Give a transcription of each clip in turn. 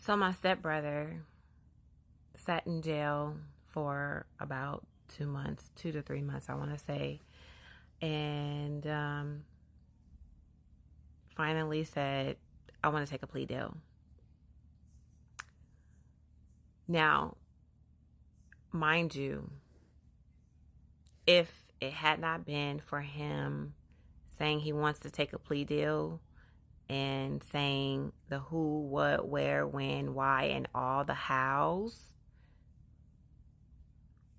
So my stepbrother sat in jail for about 2 months, 2 to 3 months, I want to say, and finally said, I want to take a plea deal. Now, mind you, if it had not been for him saying he wants to take a plea deal and saying the who, what, where, when, why, and all the hows,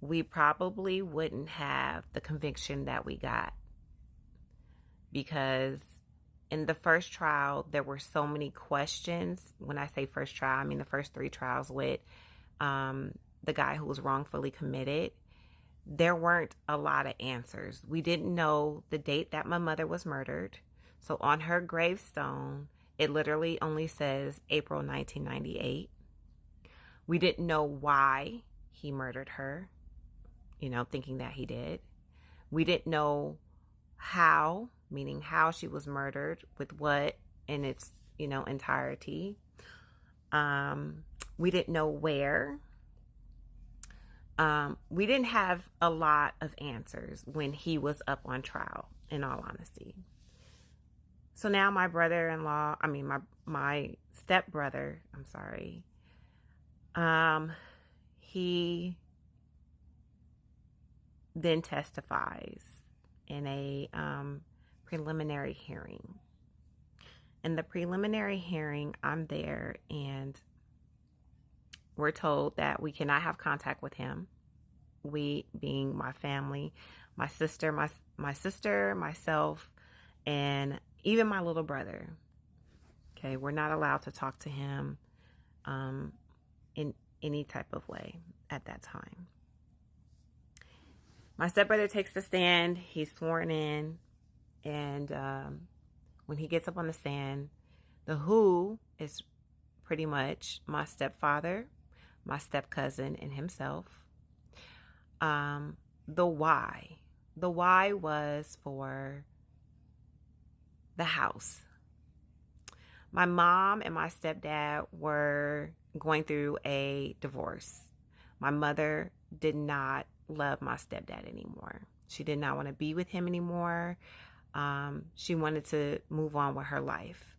we probably wouldn't have the conviction that we got. Because in the first trial, there were so many questions. When I say first trial, I mean the first 3 trials with the guy who was wrongfully committed. There weren't a lot of answers. We didn't know the date that my mother was murdered. So on her gravestone, it literally only says April 1998. We didn't know why he murdered her, thinking that he did. We didn't know how, meaning how she was murdered, with what in its, entirety. We didn't know where. We didn't have a lot of answers when he was up on trial, in all honesty. So now my brother-in-law, my stepbrother, he then testifies in a preliminary hearing. In the preliminary hearing, I'm there, and we're told that we cannot have contact with him. We being my family, my sister, myself, and even my little brother. Okay, we're not allowed to talk to him in any type of way at that time. My stepbrother takes the stand. He's sworn in, and when he gets up on the stand, the who is pretty much my stepfather, my step-cousin, and himself. The why was for the house. My mom and my stepdad were going through a divorce. My mother did not love my stepdad anymore. She did not want to be with him anymore. She wanted to move on with her life.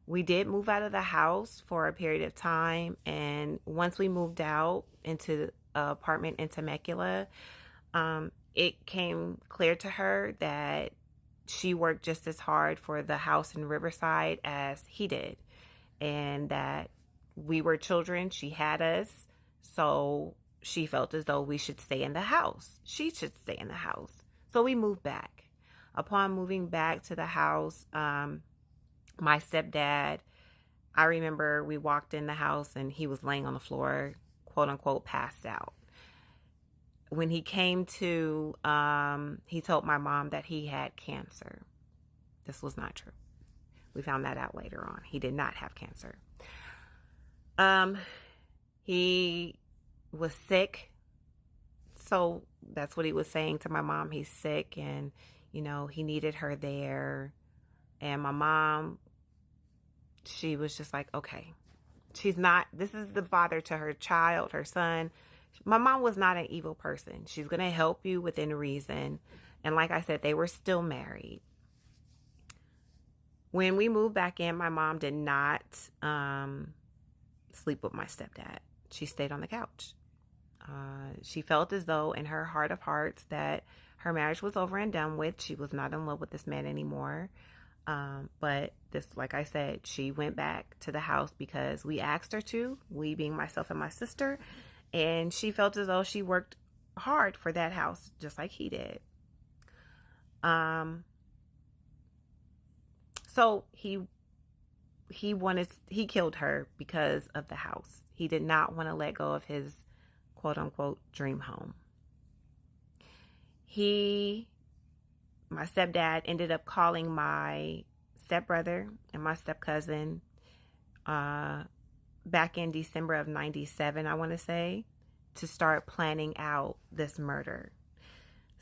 We did move out of the house for a period of time, and once we moved out into an apartment in Temecula, it came clear to her that she worked just as hard for the house in Riverside as he did, and that we were children. She had us, so she felt as though we should stay in the house. She should stay in the house. So we moved back. Upon moving back to the house, my stepdad, I remember we walked in the house and he was laying on the floor, quote unquote, passed out. When he came to, he told my mom that he had cancer. This was not true. We found that out later on. He did not have cancer. He was sick. So that's what he was saying to my mom. He's sick, and, he needed her there. And my mom, she was just like, okay, this is the father to her child, her son. My mom was not an evil person. She's going to help you within reason. And like I said, they were still married. When we moved back in, my mom did not sleep with my stepdad. She stayed on the couch. She felt as though in her heart of hearts that her marriage was over and done with. She was not in love with this man anymore. But this, like I said, she went back to the house because we asked her to, we being myself and my sister, and she felt as though she worked hard for that house just like he did. So he killed her because of the house. He did not want to let go of his quote unquote dream home. My stepdad ended up calling my stepbrother and my stepcousin back in December of 97, I want to say, to start planning out this murder.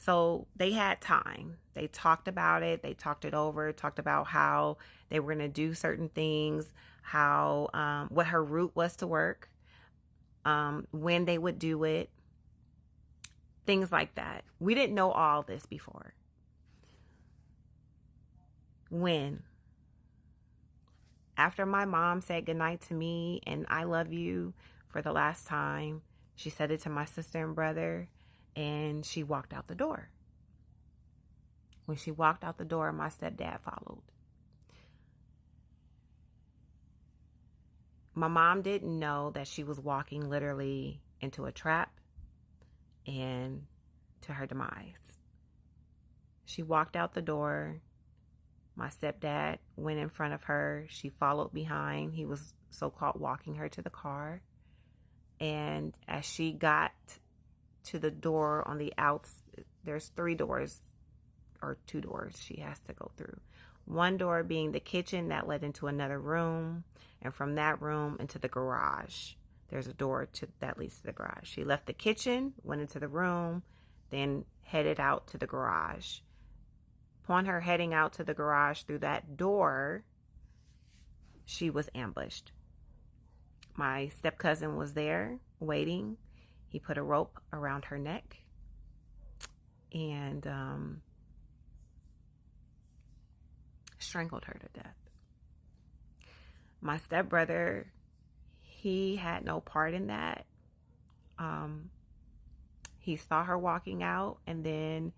So they had time. They talked about it. They talked it over, talked about how they were going to do certain things, how, what her route was to work, when they would do it, things like that. We didn't know all this before. When, after my mom said goodnight to me and I love you for the last time, she said it to my sister and brother, and she walked out the door. When she walked out the door, my stepdad followed. My mom didn't know that she was walking literally into a trap and to her demise. She walked out the door. My stepdad went in front of her. She followed behind. He was so-called walking her to the car. And as she got to the door on the outs, there's 3 doors or 2 doors she has to go through. One door being the kitchen that led into another room, and from that room into the garage. There's a door that leads to the garage. She left the kitchen, went into the room, then headed out to the garage. Upon her heading out to the garage through that door, she was ambushed. My step-cousin was there waiting. He put a rope around her neck and strangled her to death. My stepbrother, he had no part in that. He saw her walking out, and then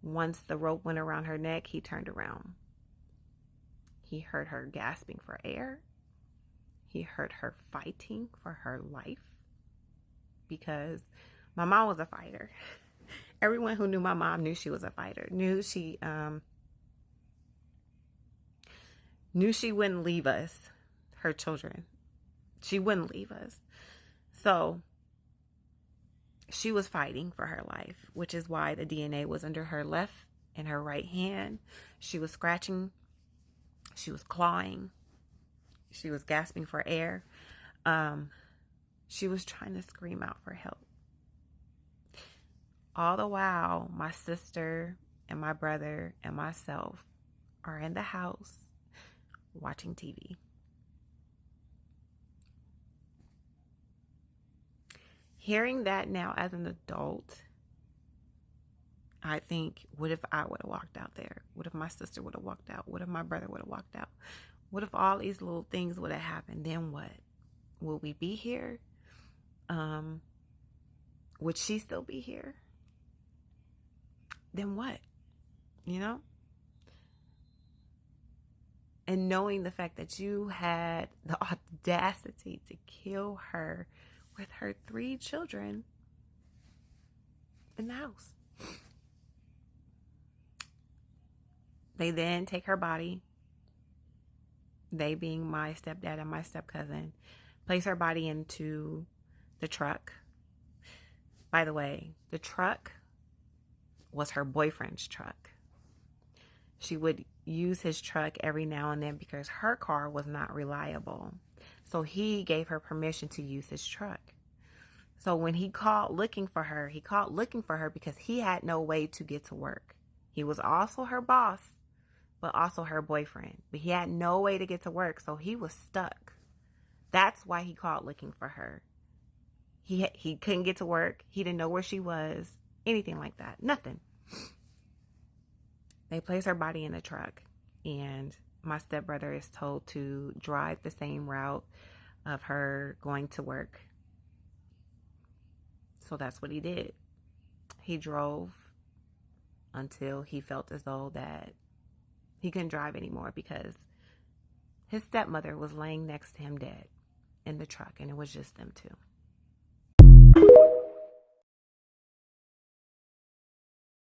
once the rope went around her neck, he turned around. He heard her gasping for air. He heard her fighting for her life, because my mom was a fighter. Everyone who knew my mom knew she was a fighter, knew she wouldn't leave us, her children. She wouldn't leave us. So she was fighting for her life, which is why the DNA was under her left and her right hand. She was scratching. She was clawing. She was gasping for air. She was trying to scream out for help. All the while, my sister and my brother and myself are in the house watching TV. Hearing that now as an adult, I think, what if I would have walked out there? What if my sister would have walked out? What if my brother would have walked out? What if all these little things would have happened? Then what? Will we be here? Would she still be here? Then what? You know? And knowing the fact that you had the audacity to kill her with her 3 children in the house. They then take her body, they being my stepdad and my step-cousin, place her body into the truck. By the way, the truck was her boyfriend's truck. She would use his truck every now and then because her car was not reliable. So he gave her permission to use his truck. So when he called looking for her, because he had no way to get to work. He was also her boss, but also her boyfriend. But he had no way to get to work, so he was stuck. That's why he called looking for her. He couldn't get to work. He didn't know where she was. Anything like that. Nothing. They place her body in the truck, and my stepbrother is told to drive the same route of her going to work. So that's what he did. He drove until he felt as though that he couldn't drive anymore because his stepmother was laying next to him dead in the truck, and it was just them 2.